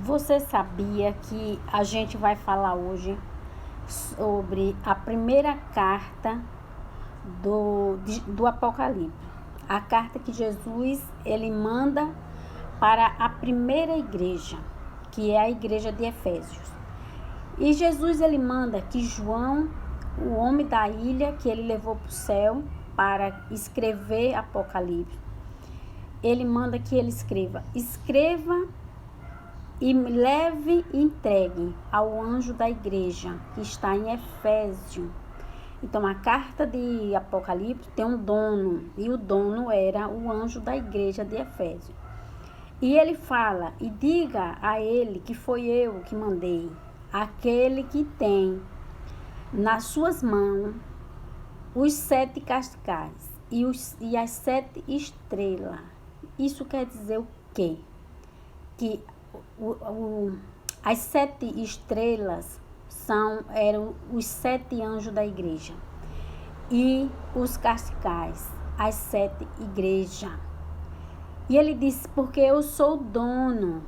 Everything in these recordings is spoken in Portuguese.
Você sabia que a gente vai falar hoje sobre a primeira carta do Apocalipse? A carta que Jesus ele manda para a primeira igreja, que é a igreja de Efésios. E Jesus ele manda que João, o homem da ilha que ele levou para o céu para escrever Apocalipse, ele manda que ele escreva e leve e entregue ao anjo da igreja que está em Efésio. Então a carta de Apocalipse tem um dono, e o dono era o anjo da igreja de Efésio. E ele fala, e diga a ele que foi eu que mandei, aquele que tem nas suas mãos os 7 cascais e as 7 estrelas. Isso quer dizer o quê? Que as 7 estrelas eram os 7 anjos da igreja. E os cascais, as 7 igrejas. E ele disse, porque eu sou o dono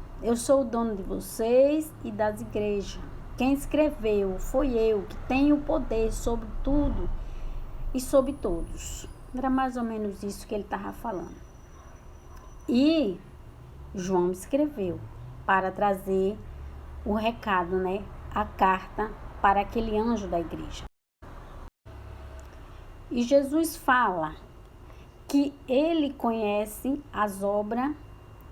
de vocês e das igrejas. Quem escreveu foi eu, que tenho poder sobre tudo e sobre todos. Era mais ou menos isso que ele estava falando. E João escreveu para trazer o recado, né? A carta para aquele anjo da igreja. E Jesus fala que ele conhece as obras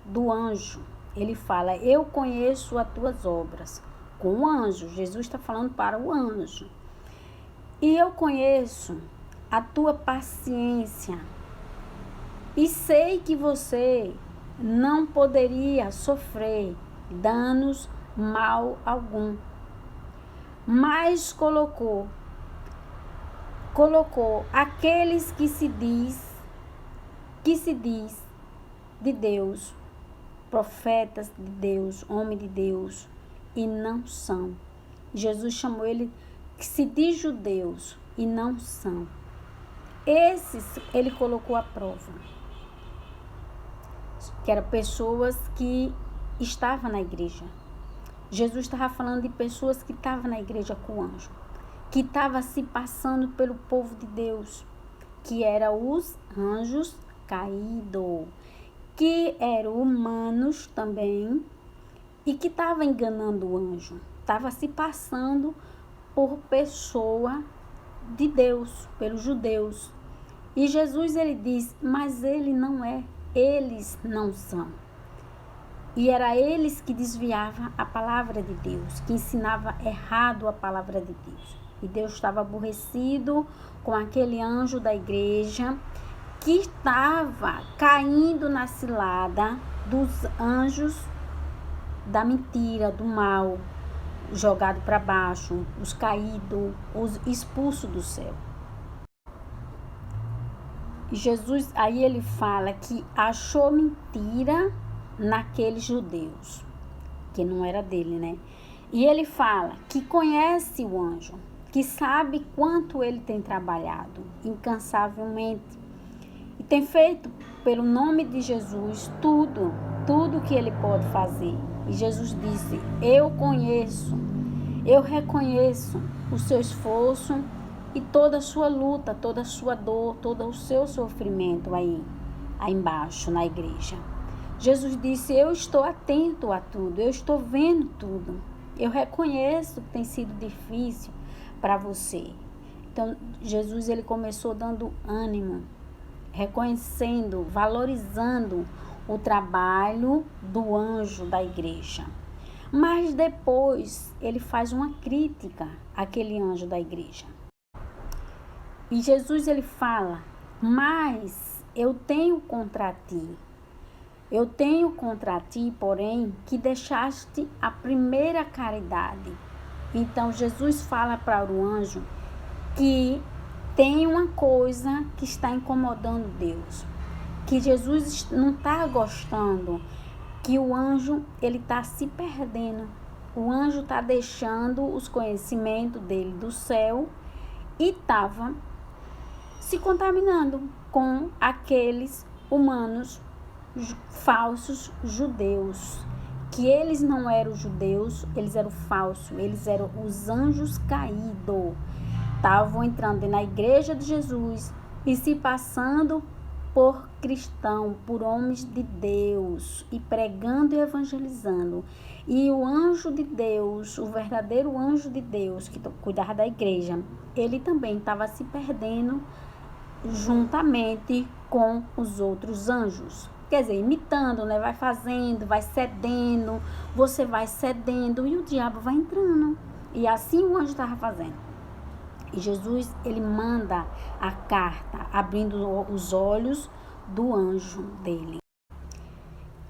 do anjo. Ele fala, eu conheço as tuas obras. Com o anjo, Jesus está falando para o anjo. E eu conheço a tua paciência. E sei que você não poderia sofrer danos mal algum. Mas colocou aqueles que se diz de Deus, profetas de Deus, homem de Deus, e não são. Jesus chamou ele que se diz judeus e não são. Esses ele colocou à prova, que eram pessoas que estavam na igreja. Jesus estava falando de pessoas que estavam na igreja com o anjo, que estavam se passando pelo povo de Deus, que eram os anjos caídos, que eram humanos também, e que estavam enganando o anjo, estava se passando por pessoa de Deus, pelos judeus. E Jesus ele diz, mas ele não é, eles não são. E era eles que desviavam a palavra de Deus, que ensinava errado a palavra de Deus. E Deus estava aborrecido com aquele anjo da igreja que estava caindo na cilada dos anjos da mentira, do mal, jogado para baixo, os caídos, os expulsos do céu. E Jesus, aí ele fala que achou mentira naqueles judeus, que não era dele, né? E ele fala que conhece o anjo, que sabe quanto ele tem trabalhado incansavelmente e tem feito pelo nome de Jesus tudo que ele pode fazer. E Jesus disse, eu conheço, eu reconheço o seu esforço e toda a sua luta, toda a sua dor, todo o seu sofrimento aí embaixo na igreja. Jesus disse, eu estou atento a tudo, eu estou vendo tudo. Eu reconheço que tem sido difícil para você. Então, Jesus ele começou dando ânimo, reconhecendo, valorizando o trabalho do anjo da igreja. Mas depois ele faz uma crítica àquele anjo da igreja. E Jesus ele fala, mas eu tenho contra ti, porém, que deixaste a primeira caridade. Então, Jesus fala para o anjo que tem uma coisa que está incomodando Deus, que Jesus não está gostando, que o anjo ele está se perdendo. O anjo está deixando os conhecimentos dele do céu e estava se contaminando com aqueles humanos falsos judeus que eles não eram judeus, eles eram falsos, eles eram os anjos caídos. Estavam entrando na igreja de Jesus e se passando por cristão, por homens de Deus, e pregando e evangelizando. E o anjo de Deus, o verdadeiro anjo de Deus que cuidava da igreja, ele também estava se perdendo juntamente com os outros anjos. Quer dizer, imitando, né? Vai fazendo, vai cedendo, você vai cedendo e o diabo vai entrando. E assim o anjo estava fazendo. E Jesus, ele manda a carta, abrindo os olhos do anjo dele.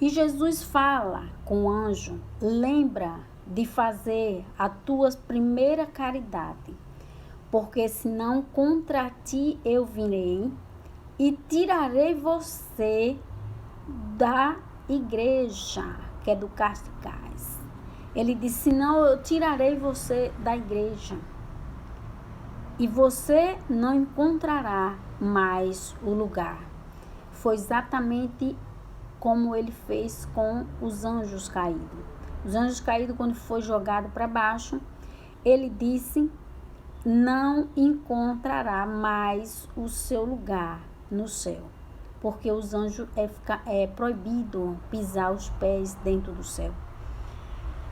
E Jesus fala com o anjo: lembra de fazer a tua primeira caridade, porque senão contra ti eu virei e tirarei você da igreja, que é do Castigais. Ele disse: senão eu tirarei você da igreja e você não encontrará mais o lugar. Foi exatamente como ele fez com os anjos caídos. Os anjos caídos, quando foi jogado para baixo, ele disse: não encontrará mais o seu lugar no céu, porque os anjos é proibido pisar os pés dentro do céu.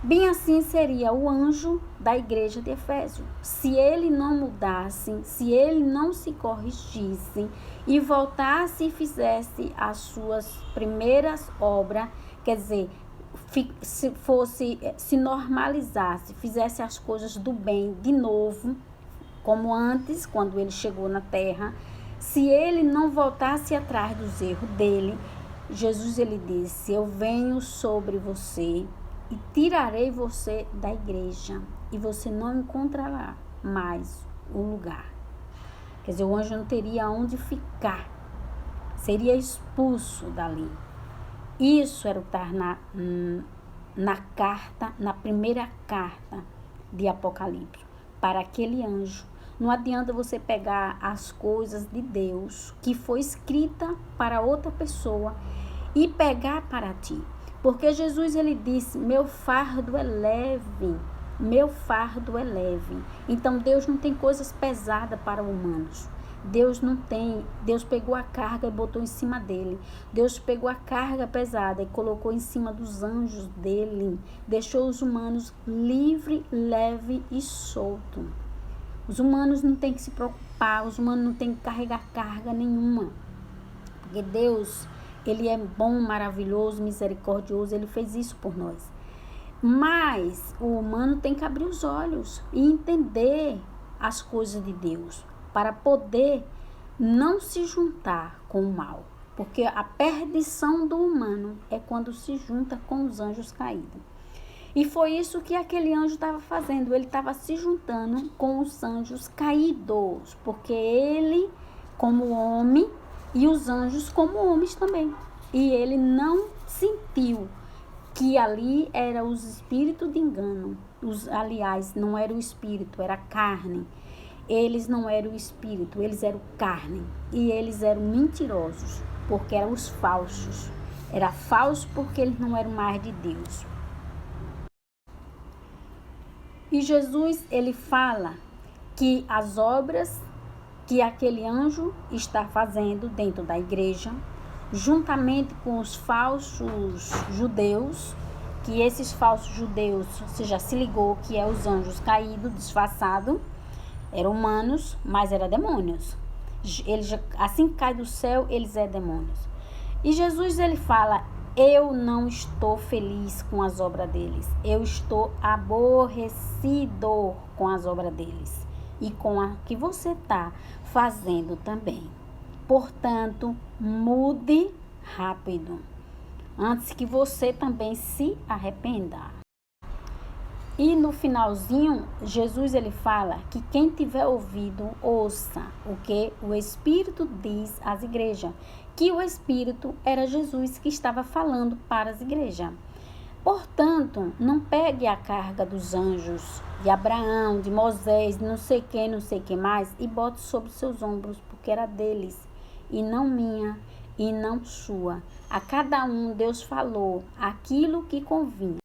Bem assim seria o anjo da igreja de Éfeso. Se ele não mudasse, se ele não se corrigisse e voltasse e fizesse as suas primeiras obras, quer dizer, se normalizasse, fizesse as coisas do bem de novo, como antes, quando ele chegou na terra, se ele não voltasse atrás dos erros dele, Jesus, ele disse: eu venho sobre você e tirarei você da igreja e você não encontrará mais um lugar. Quer dizer, o anjo não teria onde ficar, seria expulso dali. Isso era o que estava na carta, na primeira carta de Apocalipse, para aquele anjo. Não adianta você pegar as coisas de Deus que foi escrita para outra pessoa e pegar para ti. Porque Jesus, ele disse: meu fardo é leve, meu fardo é leve. Então Deus não tem coisas pesadas para humanos. Deus não tem. Deus pegou a carga e botou em cima dele. Deus pegou a carga pesada e colocou em cima dos anjos dele. Deixou os humanos livre, leve e solto. Os humanos não têm que se preocupar, os humanos não têm que carregar carga nenhuma. Porque Deus, ele é bom, maravilhoso, misericordioso, ele fez isso por nós. Mas o humano tem que abrir os olhos e entender as coisas de Deus, para poder não se juntar com o mal. Porque a perdição do humano é quando se junta com os anjos caídos. E foi isso que aquele anjo estava fazendo. Ele estava se juntando com os anjos caídos, porque ele, como homem, e os anjos como homens também. E ele não sentiu que ali era os espíritos de engano. Aliás, não era o espírito, era a carne. Eles não eram o espírito, eles eram carne. E eles eram mentirosos, porque eram os falsos. Era falso porque eles não eram mais de Deus. E Jesus, ele fala que as obras que aquele anjo está fazendo dentro da igreja, juntamente com os falsos judeus, que esses falsos judeus, você já se ligou que é os anjos caídos, disfarçados, eram humanos, mas eram demônios. Eles, assim que cai do céu, eles são demônios. E Jesus, ele fala: eu não estou feliz com as obras deles. Eu estou aborrecido com as obras deles. E com a que você está fazendo também. Portanto, mude rápido, antes que você também se arrependa. E no finalzinho, Jesus, ele fala que quem tiver ouvido, ouça o que o Espírito diz às igrejas. Que o Espírito era Jesus que estava falando para as igrejas. Portanto, não pegue a carga dos anjos, de Abraão, de Moisés, não sei quem mais, e bote sobre seus ombros, porque era deles, e não minha, e não sua. A cada um Deus falou aquilo que convinha.